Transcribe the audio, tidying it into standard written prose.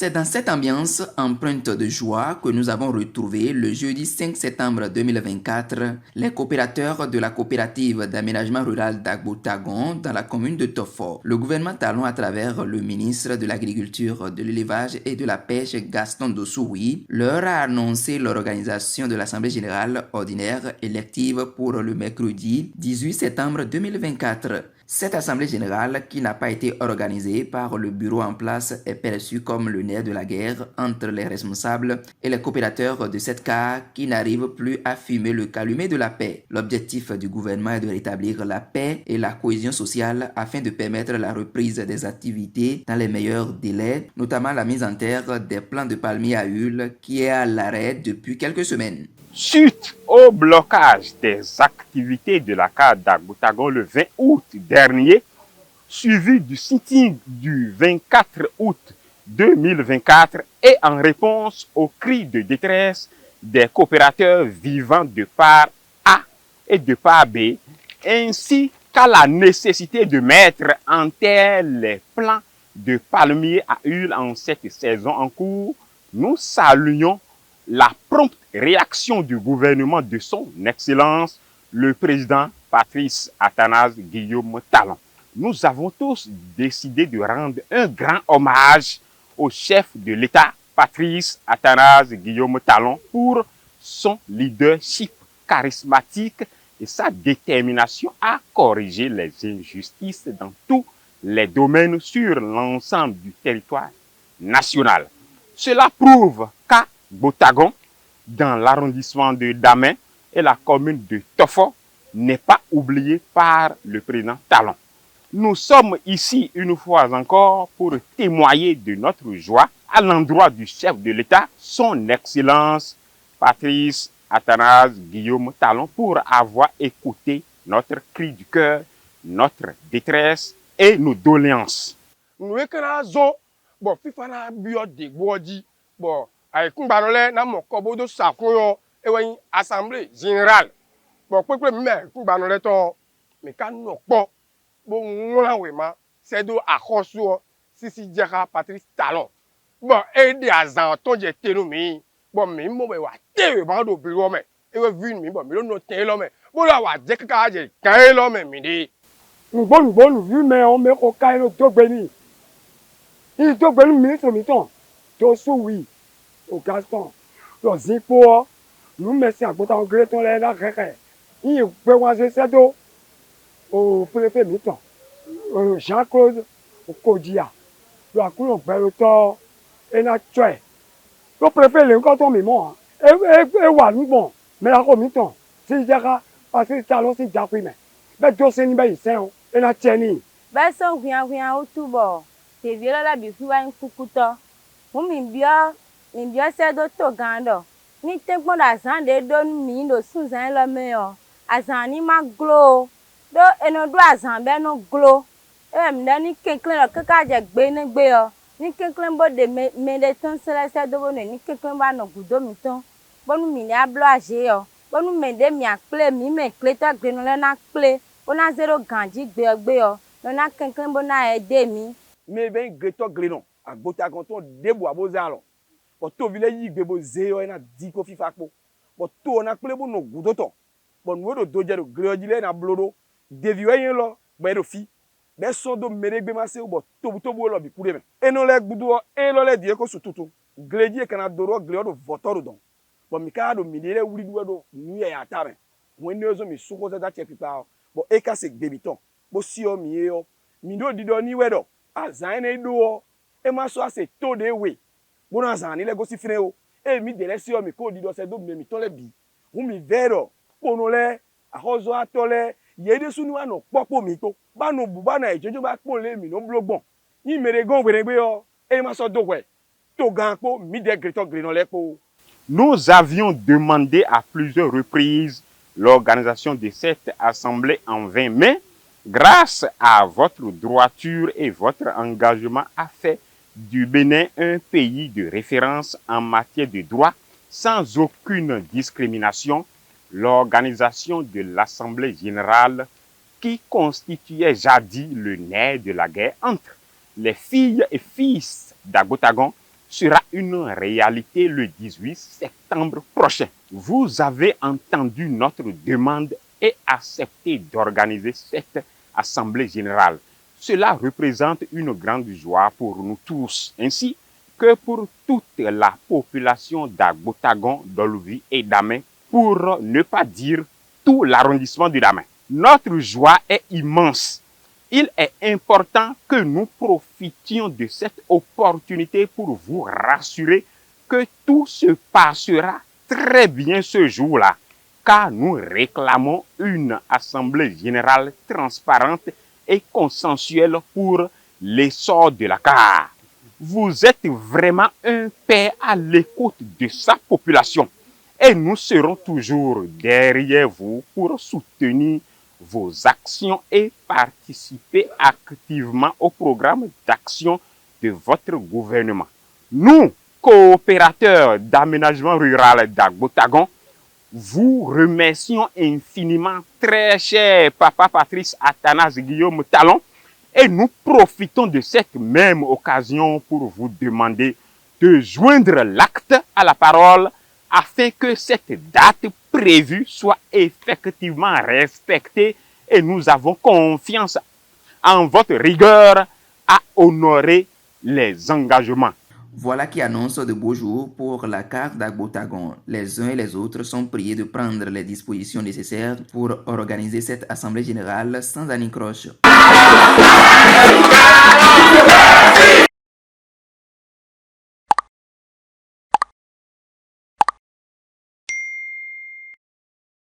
C'est dans cette ambiance empreinte de joie que nous avons retrouvé le jeudi 5 septembre 2024 les coopérateurs de la coopérative d'aménagement rural d'Agbotagon dans la commune de Tofo. Le gouvernement talon à travers le ministre de l'Agriculture, de l'Élevage et de la Pêche Gaston Dossoui leur a annoncé l'organisation de l'Assemblée générale ordinaire élective pour le mercredi 18 septembre 2024. Cette assemblée générale, qui n'a pas été organisée par le bureau en place, est perçue comme le nerf de la guerre entre les responsables et les coopérateurs de cette CAR qui n'arrivent plus à fumer le calumet de la paix. L'objectif du gouvernement est de rétablir la paix et la cohésion sociale afin de permettre la reprise des activités dans les meilleurs délais, notamment la mise en terre des plants de palmiers à huile qui est à l'arrêt depuis quelques semaines. Suite au blocage des activités de la CAR d'Agbotagon le 20 août dernier, suivi du sitting du 24 août 2024 et en réponse aux cris de détresse des coopérateurs vivant de part A et de part B, ainsi qu'à la nécessité de mettre en terre les plants de palmiers à huile en cette saison en cours, nous saluons la prompte réaction du gouvernement de son Excellence, le président Patrice Athanase Guillaume Talon. Nous avons tous décidé de rendre un grand hommage au chef de l'État, Patrice Athanase Guillaume Talon, pour son leadership charismatique et sa détermination à corriger les injustices dans tous les domaines sur l'ensemble du territoire national. Cela prouve qu'à Botagon, dans l'arrondissement de Damen et la commune de Tofo, n'est pas oublié par le président Talon. Nous sommes ici une fois encore pour témoigner de notre joie à l'endroit du chef de l'État, son Excellence Patrice Athanase Guillaume Talon, pour avoir écouté notre cri du cœur, notre détresse et nos doléances. Aïkoumbarolé na mon kobodo sakoyo ewen assemblée générale bon peuple me koumbarolé ton me kan no po bon ngula wema c'est do akoso sisi jaka Patrice Talon bon e di azan ton je tenu mi bon mi mo be wa te ba do biro me ewe vin mi bon mi no te lo me bo la wa je ka je kan lo me mi di bon vu mais on me ko kai no to gbeni il to gbeni ministre mi ton to so oui au Gaston, los impôts, nous mettons à côté en gré ton lait là, il peut voir cette eau au préfet Mitton, Jean-Claude, au Kodia, le coup on perd le temps et la tué. Le préfet le quand on mémoire, et voilà bon, mais la Mitton, c'est déjà parce que talon c'est déjà pris mais dossier ni ben c'est et la tienne. Ben ça rien au tout bord, c'est vieux là bifu wa un fukuto, on m'embia Mbia se do to gando ni te gbon azan de do mi no sunzan lo me yo azan ni ma glo do eno do azan be no glo mde ni kenklen lo kaka je gbe ni gbe yo ni kenklen bo de me de ton sele se do bo ni kenklen ba no gudo mi ton bonu mi ni ablo age yo bonu me de mi akple mi me kle to gbe no le na kple ona zero ganji gbe yo no na kenklen bo na e de mi me ben greto grenon Agbotagon ton debo abozalo but to vile yi gbebo zeyo na diko fifa po but to na kple bo no gudo to but no do doje do grejile na blodo deviwe yin lo be do fi be so do meregbe ma se but to bo lo bi kure me eno le gudo e lo le die ko sututu greji e kana doro gre do votoru don but mi ka do mi le wuri do nu ya atare when no zo mi suko za che pipa but e ka se gbebi ton bo si o mi e o mi do dido ni wedo azan e do e ma so ase to de we bona zani le gosi freo e mi dele si o mi ko di do se do mi ton le bi hu mi vero pono le ahozo atole ye de sunu ano popo mi to ba no bu ba na ejojo ba pon le mi no blogbon yi mere gon were gbe yo e ma so do we to gan po mi de greto grenon le po. Nous avions demandé à plusieurs reprises l'organisation de cette assemblée en vain, mais grâce à votre droiture et votre engagement a fait du Bénin un pays de référence en matière de droit sans aucune discrimination. L'organisation de l'Assemblée générale qui constituait jadis le nerf de la guerre entre les filles et fils d'Agbotagon sera une réalité le 18 septembre prochain. Vous avez entendu notre demande et accepté d'organiser cette Assemblée générale. Cela représente une grande joie pour nous tous, ainsi que pour toute la population d'Agbotagon, d'Olvi et d'Amé, pour ne pas dire tout l'arrondissement de Damé. Notre joie est immense. Il est important que nous profitions de cette opportunité pour vous rassurer que tout se passera très bien ce jour-là, car nous réclamons une assemblée générale transparente et consensuelle pour l'essor de la CAR. Vous êtes vraiment un père à l'écoute de sa population et nous serons toujours derrière vous pour soutenir vos actions et participer activement au programme d'action de votre gouvernement. Nous, coopérateurs d'aménagement rural d'Agbotagon, vous remercions infiniment, très cher Papa Patrice Athanase Guillaume Talon, et nous profitons de cette même occasion pour vous demander de joindre l'acte à la parole afin que cette date prévue soit effectivement respectée et nous avons confiance en votre rigueur à honorer les engagements. Voilà qui annonce de beaux jours pour la carte d'Agbotagon. Les uns et les autres sont priés de prendre les dispositions nécessaires pour organiser cette assemblée générale sans anicroche.